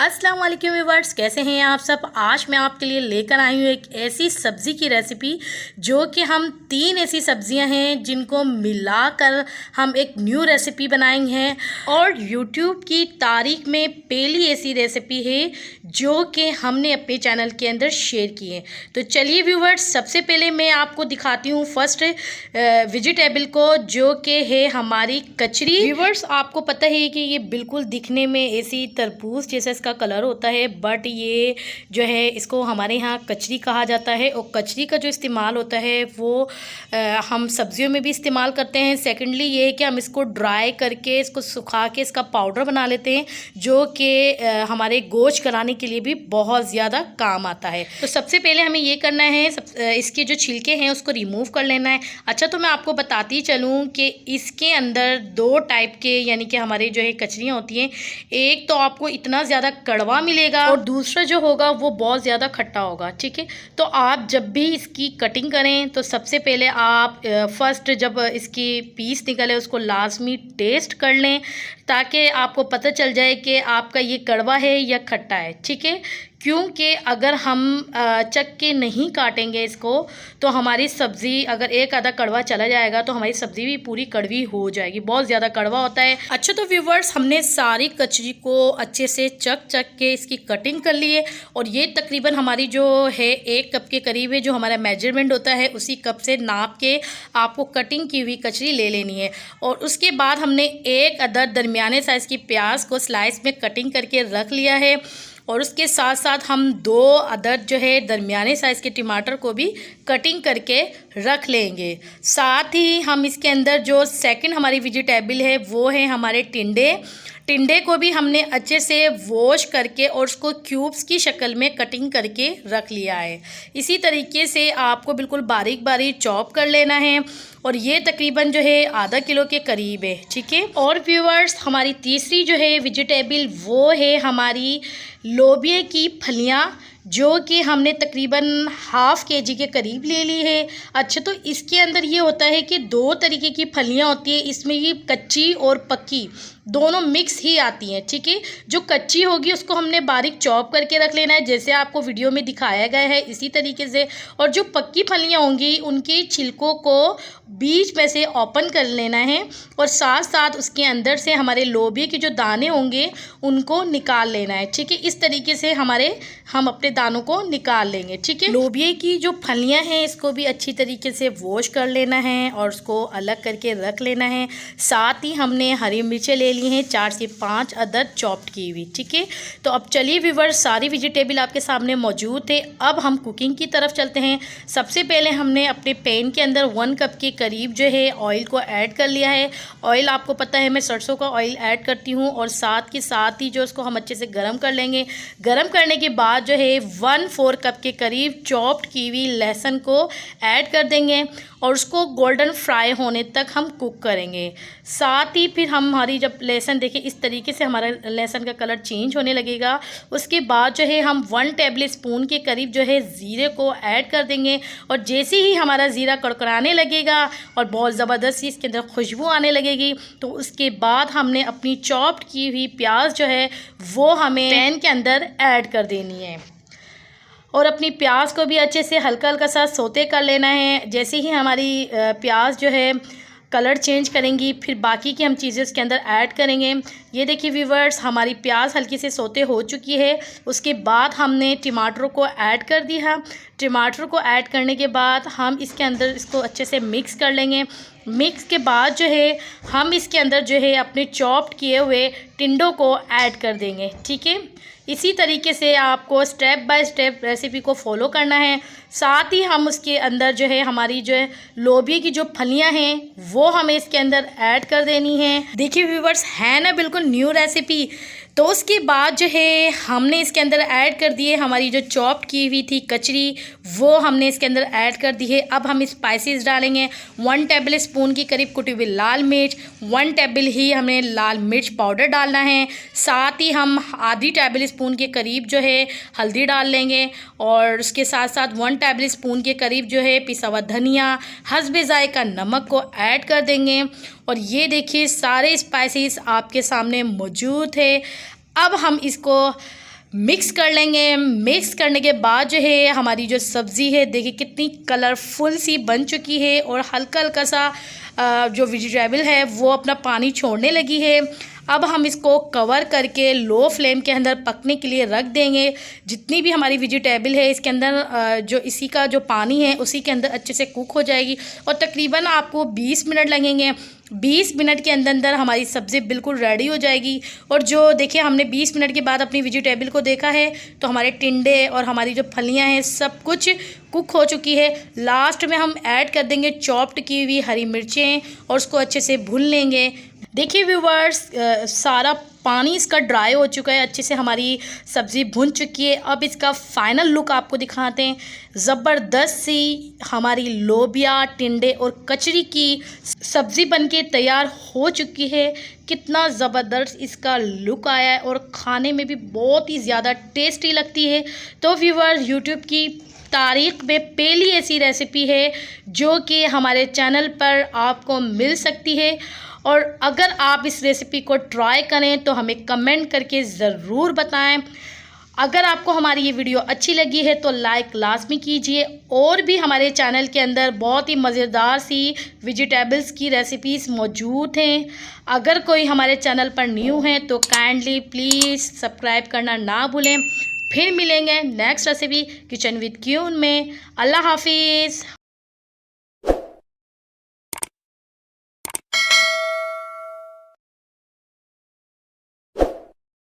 अस्सलाम वालेकुम व्यूअर्स, कैसे हैं आप सब। आज मैं आपके लिए लेकर आई हूँ एक ऐसी सब्ज़ी की रेसिपी जो कि हम 3 ऐसी सब्ज़ियां हैं जिनको मिलाकर हम एक न्यू रेसिपी बनाई हैं और यूट्यूब की तारीख में पहली ऐसी रेसिपी है जो कि हमने अपने चैनल के अंदर शेयर की है। तो चलिए व्यूअर्स, सबसे पहले मैं आपको दिखाती हूँ फर्स्ट वेजिटेबल को, जो कि है हमारी कचरी। व्यूअर्स, आपको पता है कि ये बिल्कुल दिखने में ऐसी तरबूज जैसा का कलर होता है, बट ये जो है इसको हमारे यहाँ कचरी कहा जाता है। और कचरी का जो इस्तेमाल होता है वो हम सब्जियों में भी इस्तेमाल करते हैं। सेकेंडली ये है कि हम इसको ड्राई करके इसको सुखा के इसका पाउडर बना लेते हैं, जो कि हमारे गोश्त कराने के लिए भी बहुत ज़्यादा काम आता है। तो सबसे पहले हमें ये करना है, इसके जो छिलके हैं उसको रिमूव कर लेना है। अच्छा, तो मैं आपको बताती चलूँ कि इसके अंदर 2 टाइप के यानी कि हमारे जो है कचरियाँ होती हैं। एक तो आपको इतना ज़्यादा कड़वा मिलेगा और दूसरा जो होगा वो बहुत ज़्यादा खट्टा होगा। ठीक है, तो आप जब भी इसकी कटिंग करें तो सबसे पहले आप फर्स्ट जब इसकी पीस निकले उसको लाजमी टेस्ट कर लें, ताकि आपको पता चल जाए कि आपका ये कड़वा है या खट्टा है। ठीक है, क्योंकि अगर हम चख के नहीं काटेंगे इसको तो हमारी सब्ज़ी, अगर एक आधा कड़वा चला जाएगा तो हमारी सब्ज़ी भी पूरी कड़वी हो जाएगी, बहुत ज़्यादा कड़वा होता है। अच्छा, तो व्यूवर्स, हमने सारी कचरी को अच्छे से चख के इसकी कटिंग कर ली है और ये तकरीबन हमारी जो है 1 कप के करीब है। जो हमारा मेजरमेंट होता है उसी कप से नाप के आपको कटिंग की हुई कचरी ले लेनी है। और उसके बाद हमने 1 अदद दरमियाने साइज़ की प्याज को स्लाइस में कटिंग करके रख लिया है और उसके साथ साथ हम 2 अदद जो है दरमियाने साइज़ के टमाटर को भी कटिंग करके रख लेंगे। साथ ही हम इसके अंदर जो सेकंड हमारी वेजिटेबल है वो है हमारे टिंडे को भी हमने अच्छे से वॉश करके और उसको क्यूब्स की शक्ल में कटिंग करके रख लिया है। इसी तरीके से आपको बिल्कुल बारीक बारीक चॉप कर लेना है और ये तकरीबन जो है आधा किलो के करीब है। ठीक है, और व्यूअर्स, हमारी तीसरी जो है वेजिटेबल वो है हमारी लोबिया की फलियाँ, जो कि हमने तकरीबन ½ kg के करीब ले ली है। अच्छा, तो इसके अंदर ये होता है कि 2 तरीके की फलियाँ होती है, इसमें ये कच्ची और पक्की दोनों मिक्स ही आती हैं। ठीक है, जो कच्ची होगी उसको हमने बारीक चॉप करके रख लेना है, जैसे आपको वीडियो में दिखाया गया है इसी तरीके से। और जो पक्की फलियाँ होंगी उनके छिलकों को बीच में से ओपन कर लेना है और साथ साथ उसके अंदर से हमारे लोबिया के जो दाने होंगे उनको निकाल लेना है। ठीक है, इस तरीके से हम अपने दानों को निकाल लेंगे। ठीक है, लोबिया की जो फलियां हैं इसको भी अच्छी तरीके से वॉश कर लेना है और उसको अलग करके रख लेना है। साथ ही हमने हरी मिर्चें ले ली हैं 4 से 5 अदद चॉप्ड की हुई। ठीक है, तो अब चलिए व्यूअर्स, सारी वेजिटेबल आपके सामने मौजूद है। अब हम कुकिंग की तरफ चलते हैं। सबसे पहले हमने अपने पैन के अंदर 1 कप के करीब जो है ऑयल को ऐड कर लिया है। ऑयल आपको पता है मैं सरसों का ऑयल ऐड करती हूँ और साथ ही जो उसको हम अच्छे से गर्म कर लेंगे। गर्म करने के बाद जो है 1/4 कप के करीब चॉप्ड की हुई लहसुन को ऐड कर देंगे और उसको गोल्डन फ्राई होने तक हम कुक करेंगे। साथ ही फिर हमारी जब लहसुन देखिए इस तरीके से हमारा लहसुन का कलर चेंज होने लगेगा, उसके बाद जो है हम 1 टेबल स्पून के करीब जो है ज़ीरे को ऐड कर देंगे। और जैसे ही हमारा ज़ीरा कड़कड़ाने लगेगा और बहुत ज़बरदस्त सी इसके अंदर खुशबू आने लगेगी, तो उसके बाद हमने अपनी चॉप्ड की हुई प्याज जो है वो हमें पैन के अंदर ऐड कर देनी है और अपनी प्याज को भी अच्छे से हल्का हल्का सा सोते कर लेना है। जैसे ही हमारी प्याज जो है कलर चेंज करेंगी, फिर बाकी की हम चीज़ें उसके अंदर ऐड करेंगे। ये देखिए व्यूवर्स, हमारी प्याज हल्की से सोते हो चुकी है। उसके बाद हमने टमाटरों को ऐड कर दिया। टमाटर को ऐड करने के बाद हम इसके अंदर इसको अच्छे से मिक्स कर लेंगे। मिक्स के बाद जो है हम इसके अंदर जो है अपने चॉप्ड किए हुए टिंडों को ऐड कर देंगे। ठीक है, इसी तरीके से आपको स्टेप बाय स्टेप रेसिपी को फॉलो करना है। साथ ही हम उसके अंदर जो है हमारी जो है लोबिया की जो फलियां हैं वो हमें इसके अंदर ऐड कर देनी है। देखिए व्यूवर्स, है ना बिल्कुल न्यू रेसिपी। तो उसके बाद जो है हमने इसके अंदर ऐड कर दिए हमारी जो चॉप्ड की हुई थी कचरी, वो हमने इसके अंदर ऐड कर दी है। अब हम स्पाइसेस डालेंगे। 1 टेबल स्पून की करीब कुटी हुई लाल मिर्च, 1 टेबल ही हमें लाल मिर्च पाउडर डालना है। साथ ही हम आधी टेबल स्पून के करीब जो है हल्दी डाल लेंगे और उसके साथ साथ 1 टेबल स्पून के करीब जो है पिसा हुआ धनिया, हस्बे ज़ायका नमक को ऐड कर देंगे। और ये देखिए सारे स्पाइसेस आपके सामने मौजूद है। अब हम इसको मिक्स कर लेंगे। मिक्स करने के बाद जो है हमारी जो सब्ज़ी है देखिए कितनी कलरफुल सी बन चुकी है और हल्का हल्का सा जो वेजिटेबल है वो अपना पानी छोड़ने लगी है। अब हम इसको कवर करके लो फ्लेम के अंदर पकने के लिए रख देंगे। जितनी भी हमारी वेजिटेबल है इसके अंदर जो इसी का जो पानी है उसी के अंदर अच्छे से कुक हो जाएगी और तकरीबन आपको 20 मिनट लगेंगे। 20 मिनट के अंदर अंदर हमारी सब्ज़ी बिल्कुल रेडी हो जाएगी। और जो देखिए हमने 20 मिनट के बाद अपनी वेजिटेबल को देखा है तो हमारे टिंडे और हमारी जो फलियां हैं सब कुछ कुक हो चुकी है। लास्ट में हम ऐड कर देंगे चॉप्ड की हुई हरी मिर्चें और उसको अच्छे से भून लेंगे। देखिए व्यूवर्स सारा पानी इसका ड्राई हो चुका है, अच्छे से हमारी सब्ज़ी भुन चुकी है। अब इसका फाइनल लुक आपको दिखाते हैं। ज़बरदस्त सी हमारी लोबिया, टिंडे और कचरी की सब्ज़ी बनके तैयार हो चुकी है। कितना ज़बरदस्त इसका लुक आया है और खाने में भी बहुत ही ज़्यादा टेस्टी लगती है। तो व्यूवर्स यूट्यूब की तारीख में पहली ऐसी रेसिपी है जो कि हमारे चैनल पर आपको मिल सकती है। और अगर आप इस रेसिपी को ट्राई करें तो हमें कमेंट करके ज़रूर बताएं। अगर आपको हमारी ये वीडियो अच्छी लगी है तो लाइक लाजमी कीजिए। और भी हमारे चैनल के अंदर बहुत ही मज़ेदार सी वेजिटेबल्स की रेसिपीज़ मौजूद हैं। अगर कोई हमारे चैनल पर न्यू है तो काइंडली प्लीज़ सब्सक्राइब करना ना भूलें। फिर मिलेंगे next recipe kitchen with Queen में। अल्लाह हाफिज़।